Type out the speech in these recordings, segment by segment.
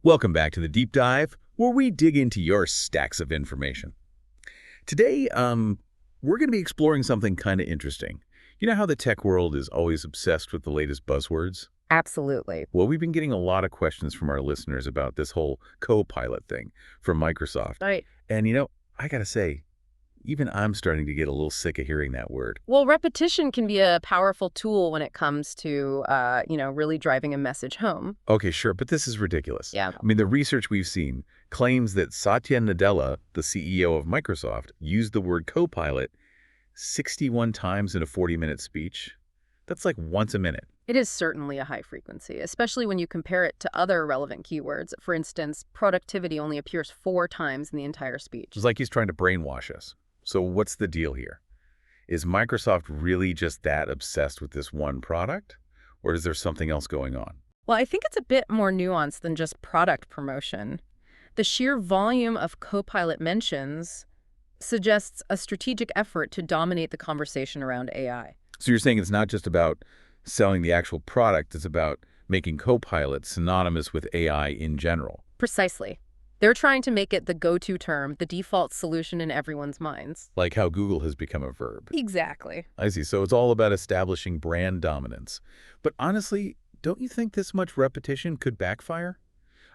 Welcome back to the Deep Dive, where we dig into your stacks of information. Today, we're going to be exploring something kind of interesting. You know how the tech world is always obsessed with the latest buzzwords? Absolutely. Well, we've been getting a lot of questions from our listeners about this whole Copilot thing from Microsoft. Right. And I got to say, even I'm starting to get a little sick of hearing that word. Well, repetition can be a powerful tool when it comes to, really driving a message home. Okay, sure, but this is ridiculous. Yeah. I mean, the research we've seen claims that Satya Nadella, the CEO of Microsoft, used the word Copilot 61 times in a 40-minute speech. That's like once a minute. It is certainly a high frequency, especially when you compare it to other relevant keywords. For instance, productivity only appears 4 times in the entire speech. It's like he's trying to brainwash us. So what's the deal here? Is Microsoft really just that obsessed with this one product? Or is there something else going on? Well, I think it's a bit more nuanced than just product promotion. The sheer volume of Copilot mentions suggests a strategic effort to dominate the conversation around AI. So you're saying it's not just about selling the actual product, it's about making Copilot synonymous with AI in general. Precisely. They're trying to make it the go-to term, the default solution in everyone's minds. Like how Google has become a verb. Exactly. I see. So it's all about establishing brand dominance. But honestly, don't you think this much repetition could backfire?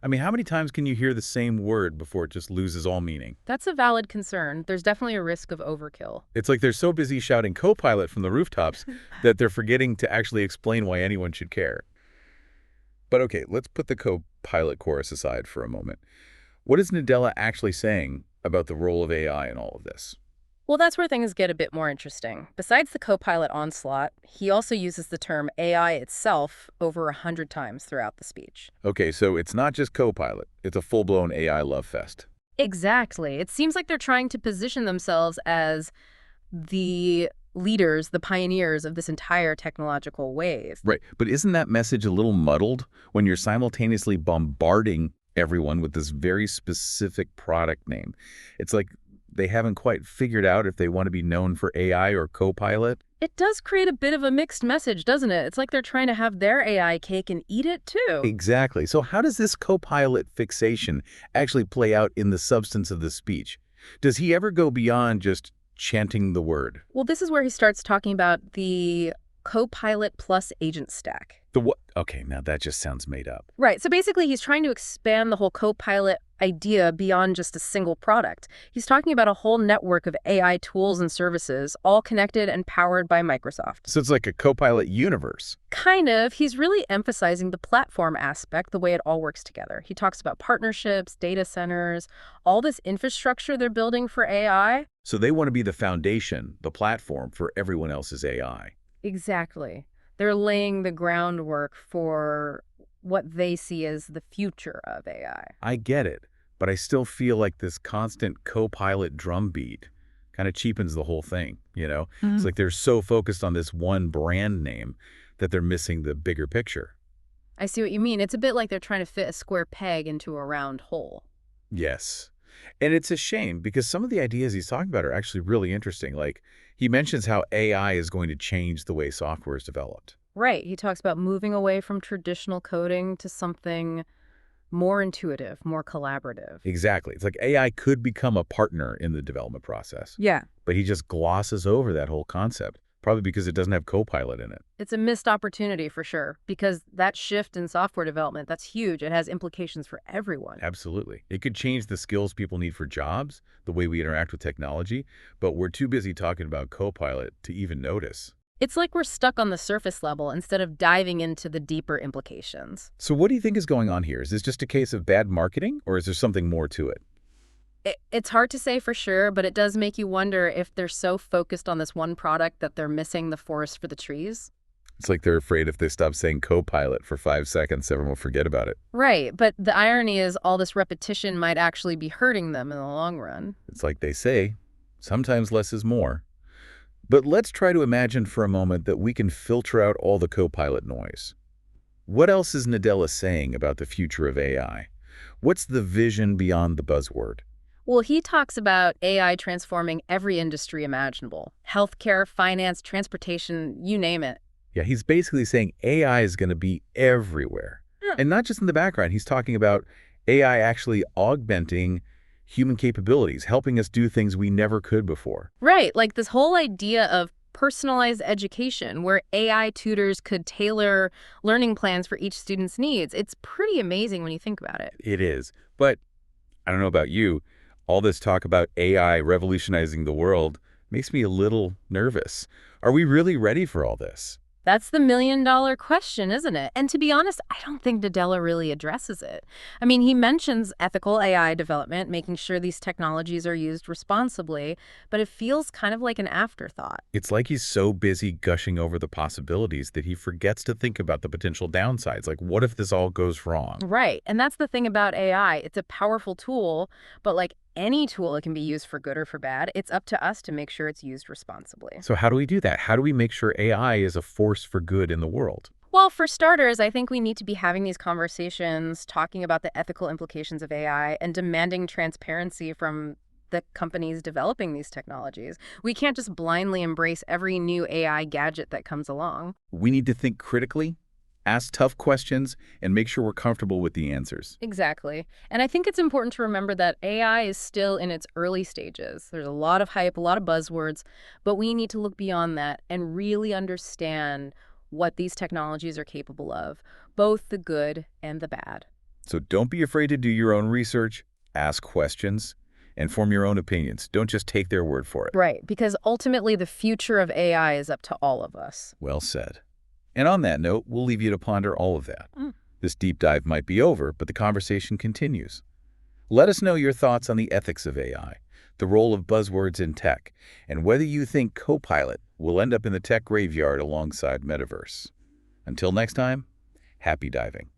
I mean, how many times can you hear the same word before it just loses all meaning? That's a valid concern. There's definitely a risk of overkill. It's like they're so busy shouting Copilot from the rooftops that they're forgetting to actually explain why anyone should care. But okay, let's put the Copilot chorus aside for a moment. What is Nadella actually saying about the role of AI in all of this? Well, that's where things get a bit more interesting. Besides the Copilot onslaught, he also uses the term AI itself over 100 times throughout the speech. Okay, so it's not just Copilot. It's a full-blown AI love fest. Exactly. It seems like they're trying to position themselves as the leaders, the pioneers of this entire technological wave. Right, but isn't that message a little muddled when you're simultaneously bombarding everyone with this very specific product name? It's like they haven't quite figured out if they want to be known for AI or Copilot. It does create a bit of a mixed message, doesn't it? It's like they're trying to have their AI cake and eat it too. Exactly. So how does this Copilot fixation actually play out in the substance of the speech? Does he ever go beyond just chanting the word? Well, this is where he starts talking about the Copilot plus agent stack. The what? Okay, now that just sounds made up. Right. So basically, he's trying to expand the whole Copilot idea beyond just a single product. He's talking about a whole network of AI tools and services, all connected and powered by Microsoft. So it's like a Copilot universe. Kind of. He's really emphasizing the platform aspect, the way it all works together. He talks about partnerships, data centers, all this infrastructure they're building for AI. So they want to be the foundation, the platform for everyone else's AI. Exactly. They're laying the groundwork for what they see as the future of AI. I get it, but I still feel like this constant Copilot drumbeat kind of cheapens the whole thing, It's like they're so focused on this one brand name that they're missing the bigger picture. I see what you mean. It's a bit like they're trying to fit a square peg into a round hole. Yes. And it's a shame because some of the ideas he's talking about are actually really interesting. Like he mentions how AI is going to change the way software is developed. Right. He talks about moving away from traditional coding to something more intuitive, more collaborative. Exactly. It's like AI could become a partner in the development process. Yeah. But he just glosses over that whole concept, probably because it doesn't have Copilot in it. It's a missed opportunity for sure, because that shift in software development, that's huge. It has implications for everyone. Absolutely. It could change the skills people need for jobs, the way we interact with technology, but we're too busy talking about Copilot to even notice. It's like we're stuck on the surface level instead of diving into the deeper implications. So what do you think is going on here? Is this just a case of bad marketing, or is there something more to it? It's hard to say for sure, but it does make you wonder if they're so focused on this one product that they're missing the forest for the trees. It's like they're afraid if they stop saying Copilot for 5 seconds, everyone will forget about it. Right, but the irony is all this repetition might actually be hurting them in the long run. It's like they say, sometimes less is more. But let's try to imagine for a moment that we can filter out all the Copilot noise. What else is Nadella saying about the future of AI? What's the vision beyond the buzzword? Well, he talks about AI transforming every industry imaginable. Healthcare, finance, transportation, you name it. Yeah, he's basically saying AI is going to be everywhere. Yeah. And not just in the background. He's talking about AI actually augmenting human capabilities, helping us do things we never could before. Right, like this whole idea of personalized education where AI tutors could tailor learning plans for each student's needs. It's pretty amazing when you think about it. It is. But I don't know about you, all this talk about AI revolutionizing the world makes me a little nervous. Are we really ready for all this? That's the million-dollar question, isn't it? And to be honest, I don't think Nadella really addresses it. I mean, he mentions ethical AI development, making sure these technologies are used responsibly, but it feels kind of like an afterthought. It's like he's so busy gushing over the possibilities that he forgets to think about the potential downsides. Like, what if this all goes wrong? Right. And that's the thing about AI. It's a powerful tool, but like any tool, it can be used for good or for bad. It's up to us to make sure it's used responsibly. So how do we do that? How do we make sure AI is a force for good in the world? Well, for starters, I think we need to be having these conversations, talking about the ethical implications of AI and demanding transparency from the companies developing these technologies. We can't just blindly embrace every new AI gadget that comes along. We need to think critically, ask tough questions, and make sure we're comfortable with the answers. Exactly. And I think it's important to remember that AI is still in its early stages. There's a lot of hype, a lot of buzzwords, but we need to look beyond that and really understand what these technologies are capable of, both the good and the bad. So don't be afraid to do your own research, ask questions, and form your own opinions. Don't just take their word for it. Right, because ultimately the future of AI is up to all of us. Well said. And on that note, we'll leave you to ponder all of that. Mm. This deep dive might be over, but the conversation continues. Let us know your thoughts on the ethics of AI, the role of buzzwords in tech, and whether you think Copilot will end up in the tech graveyard alongside Metaverse. Until next time, happy diving.